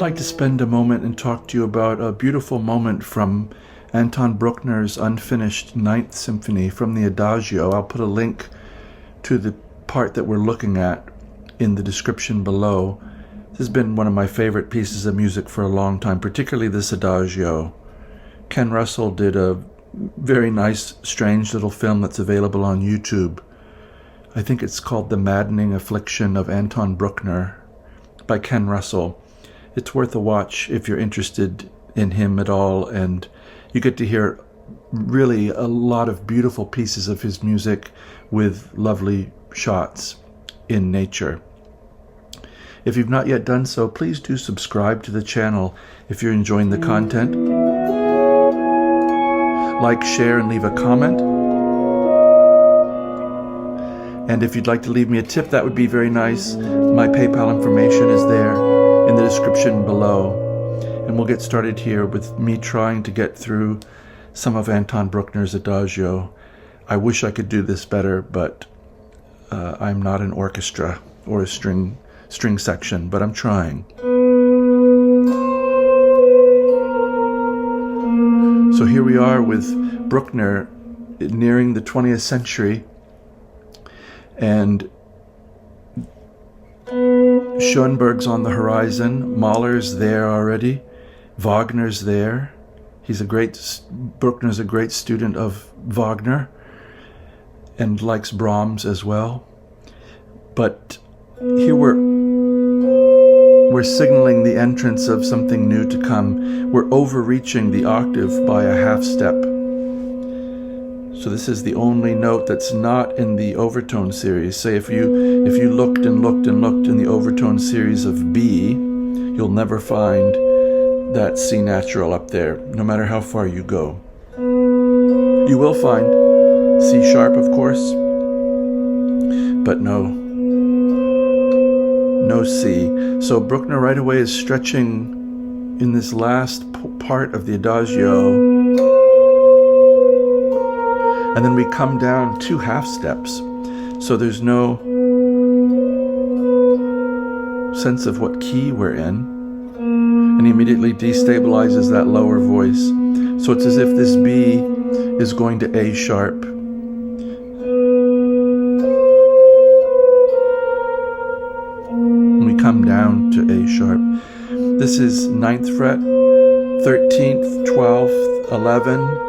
I'd like to spend a moment and talk to you about a beautiful moment from Anton Bruckner's unfinished 9th Symphony from the Adagio. I'll put a link to the part that we're looking at in the description below. This has been one of my favorite pieces of music for a long time, particularly this Adagio. Ken Russell did a very nice, strange little film that's available on YouTube. I think it's called The Maddening Affliction of Anton Bruckner by Ken Russell. It's worth a watch if you're interested in him at all, and you get to hear really a lot of beautiful pieces of his music with lovely shots in nature. If you've not yet done so, please do subscribe to the channel if you're enjoying the content. Like, share, and leave a comment. And if you'd like to leave me a tip, that would be very nice. My PayPal information is there in the description below. And we'll get started here with me trying to get through some of Anton Bruckner's Adagio. I wish I could do this better, but I'm not an orchestra or a string section, but I'm trying. So here we are with Bruckner nearing the 20th century, and Schoenberg's on the horizon, Mahler's there already, Wagner's there. Bruckner's a great student of Wagner and likes Brahms as well. But here we're signaling the entrance of something new to come. We're overreaching the octave by a half step. So this is the only note that's not in the overtone series. Say if you looked and looked and looked in the overtone series of B, you'll never find that C natural up there, no matter how far you go. You will find C sharp, of course, but no C. So Bruckner right away is stretching in this last part of the Adagio. And then we come down 2 half steps. So there's no sense of what key we're in. And he immediately destabilizes that lower voice. So it's as if this B is going to A sharp. And we come down to A sharp. This is 9th fret, 13th, 12th, 11th,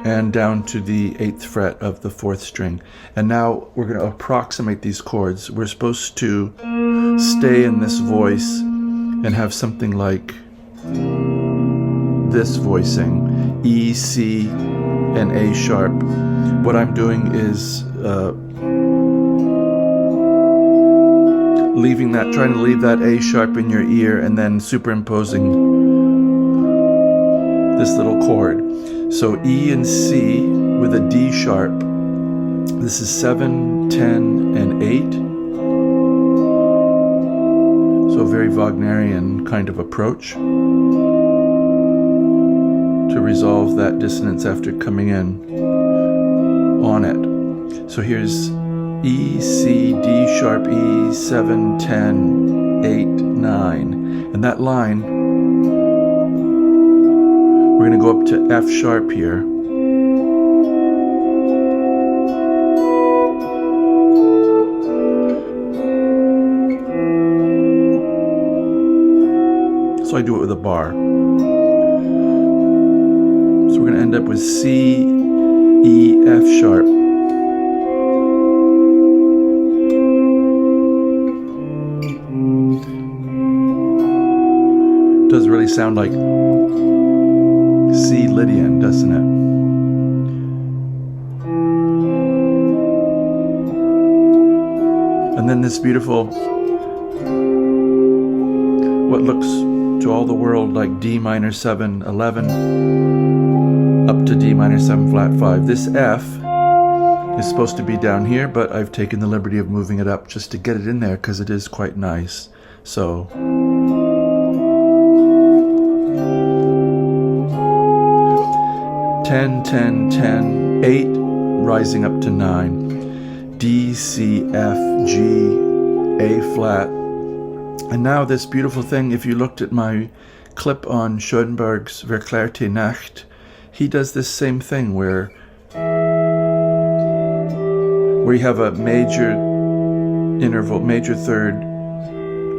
and down to the 8th fret of the 4th string. And now we're going to approximate these chords. We're supposed to stay in this voice and have something like this voicing, E, C, and A sharp. What I'm doing is trying to leave that A sharp in your ear and then superimposing this little chord. So E and C with a D sharp. This is 7, 10, and 8. So a very Wagnerian kind of approach to resolve that dissonance after coming in on it. So here's E, C, D sharp, E, 7, 10, 8, 9. And that line, we're going to go up to F sharp here. So I do it with a bar. So we're going to end up with C, E, F sharp. Does really sound like C Lydian, doesn't it? And then this beautiful, what looks to all the world like D minor 7, 11, up to D minor 7 flat 5. This F is supposed to be down here, but I've taken the liberty of moving it up just to get it in there because it is quite nice. So 10, 10, 10, 8, rising up to 9. D, C, F, G, A flat, And now this beautiful thing, if you looked at my clip on Schoenberg's Verklärte Nacht, he does this same thing where you have a major interval, major third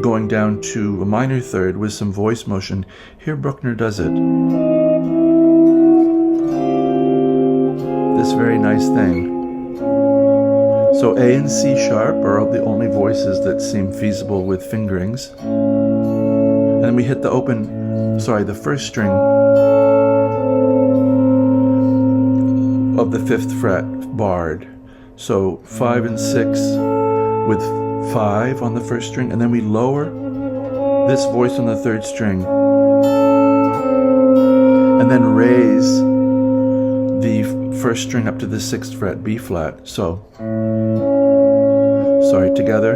going down to a minor third with some voice motion. Here Bruckner does it. This very nice thing. So A and C sharp are the only voices that seem feasible with fingerings. And then we hit the first string of the 5th fret barred. So 5 and 6 with 5 on the first string, and then we lower this voice on the 3rd string and then raise the 1st string up to the 6th fret, B flat. So, together.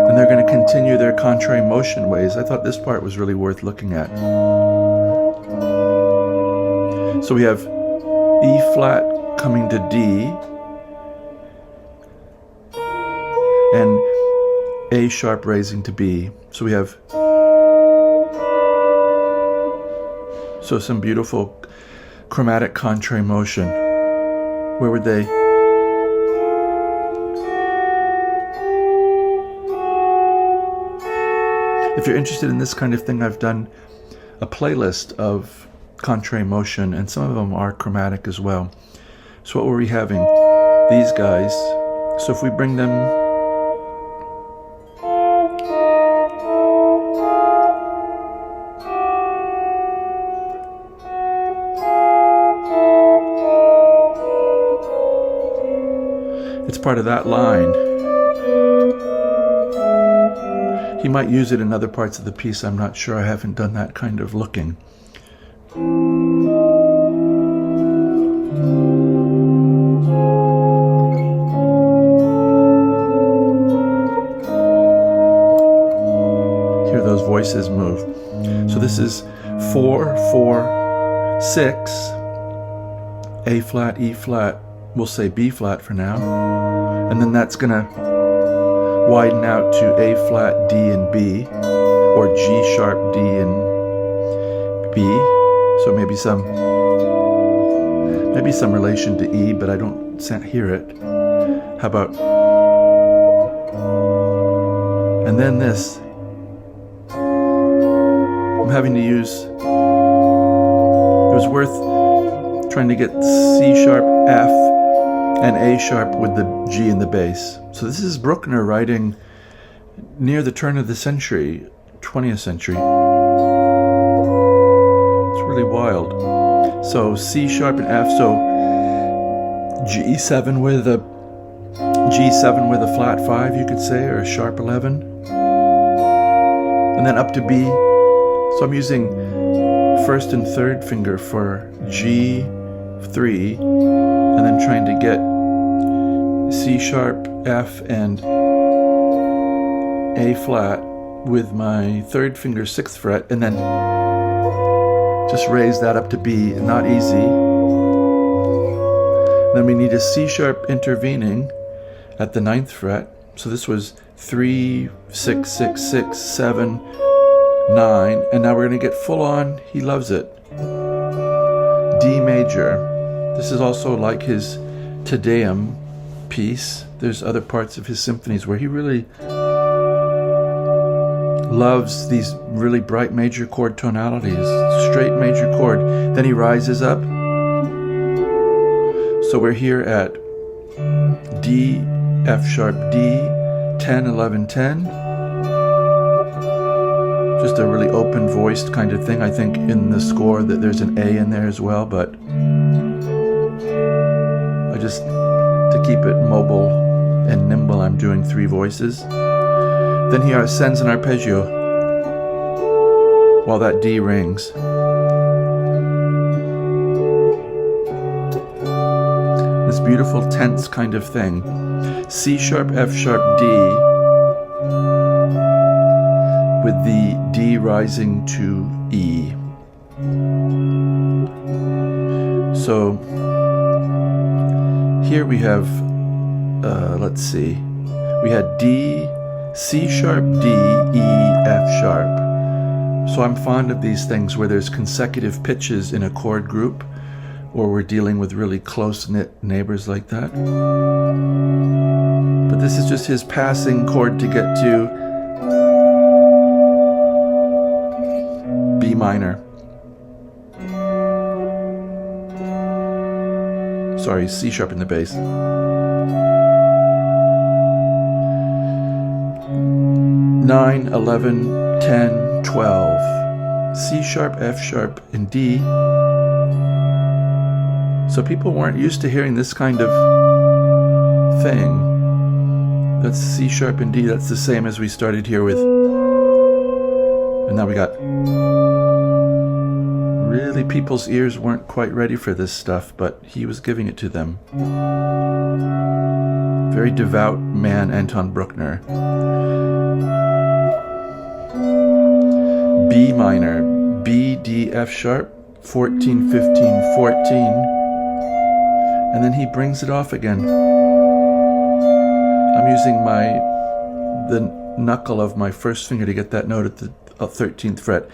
And they're going to continue their contrary motion ways. I thought this part was really worth looking at. So we have E flat coming to D and A sharp raising to B. So we have some beautiful chromatic contrary motion. Where would they? If you're interested in this kind of thing, I've done a playlist of contrary motion, and some of them are chromatic as well. So what were we having? These guys. So if we bring them it's part of that line. He might use it in other parts of the piece, I'm not sure. I haven't done that kind of looking. Hear those voices move. So this is 4, 4, 6, A flat, E flat, we'll say B flat for now, and then that's gonna widen out to A flat, D and B, or G sharp, D and B. So maybe some relation to E, but I don't hear it. How about, and then this. I'm having to use, it was worth trying to get C sharp, F, and A sharp with the G in the bass. So this is Bruckner writing near the turn of the century, 20th century. It's really wild. So C sharp and F, so G7 with a flat 5, you could say, or a sharp 11. And then up to B. So I'm using 1st and 3rd finger for G3, and then trying to get C sharp, F, and A flat with my 3rd finger, 6th fret, and then just raise that up to B. Not easy. Then we need a C sharp intervening at the 9th fret. So this was 3, 6, 6, 6, 7, 9, and now we're going to get full on, he loves it, D major. This is also like his Te Deum piece. There's other parts of his symphonies where he really loves these really bright major chord tonalities, straight major chord. Then he rises up. So we're here at D, F sharp, D, 10, 11, 10. Just a really open voiced kind of thing. I think in the score that there's an A in there as well, but I just, to keep it mobile and nimble, I'm doing 3 voices. Then he ascends an arpeggio while that D rings. This beautiful tense kind of thing. C sharp, F sharp, D, with the D rising to E. So here we have, let's see, We had D, C sharp, D, E, F sharp. So I'm fond of these things where there's consecutive pitches in a chord group, or we're dealing with really close-knit neighbors like that. But this is just his passing chord to get to B minor. Sorry, C sharp in the bass. 9, 11, 10, 12. C sharp, F sharp, and D. So people weren't used to hearing this kind of thing. That's C sharp and D. That's the same as we started here with. And now we got. Really, people's ears weren't quite ready for this stuff, but he was giving it to them. Very devout man, Anton Bruckner. B minor, B, D, F sharp, 14, 15, 14. And then he brings it off again. I'm using the knuckle of my first finger to get that note at the 13th fret.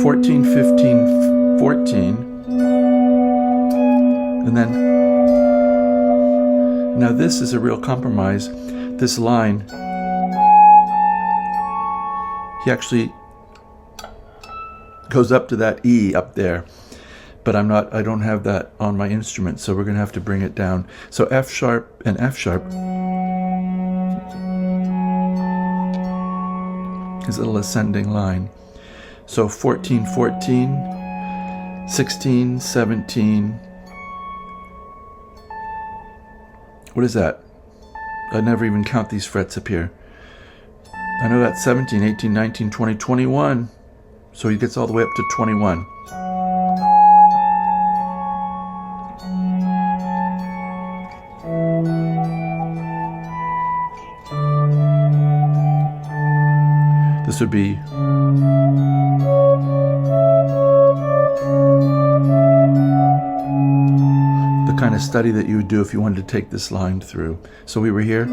14, 15, 14. And then, now this is a real compromise. This line, he actually goes up to that E up there. But I don't have that on my instrument, so we're going to have to bring it down. So F sharp and F sharp is a little ascending line. So 14, 14, 16, 17. What is that? I never even count these frets up here. I know that's 17, 18, 19, 20, 21. So he gets all the way up to 21. This would be the kind of study that you would do if you wanted to take this line through. So we were here.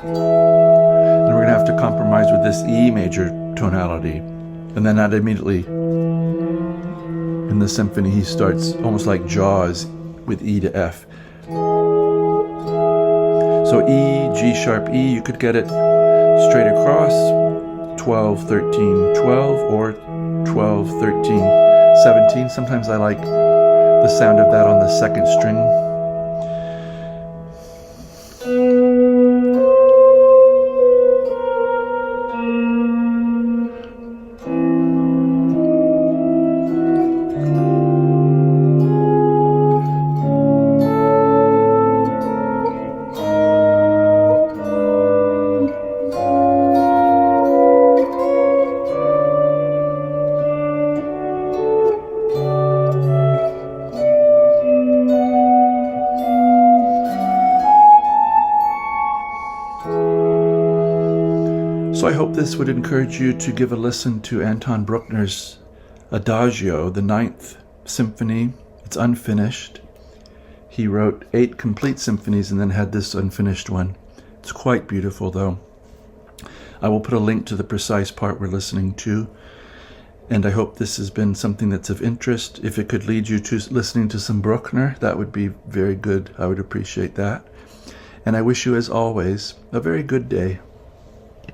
And we're going to have to compromise with this E major tonality. And then that immediately, in the symphony, he starts almost like Jaws with E to F. So E, G sharp E, you could get it straight across, 12, 13, 12, or 12, 13, 17. Sometimes I like the sound of that on the second string. So I hope this would encourage you to give a listen to Anton Bruckner's Adagio, the 9th Symphony. It's unfinished. He wrote 8 complete symphonies and then had this unfinished one. It's quite beautiful, though. I will put a link to the precise part we're listening to. And I hope this has been something that's of interest. If it could lead you to listening to some Bruckner, that would be very good. I would appreciate that. And I wish you, as always, a very good day.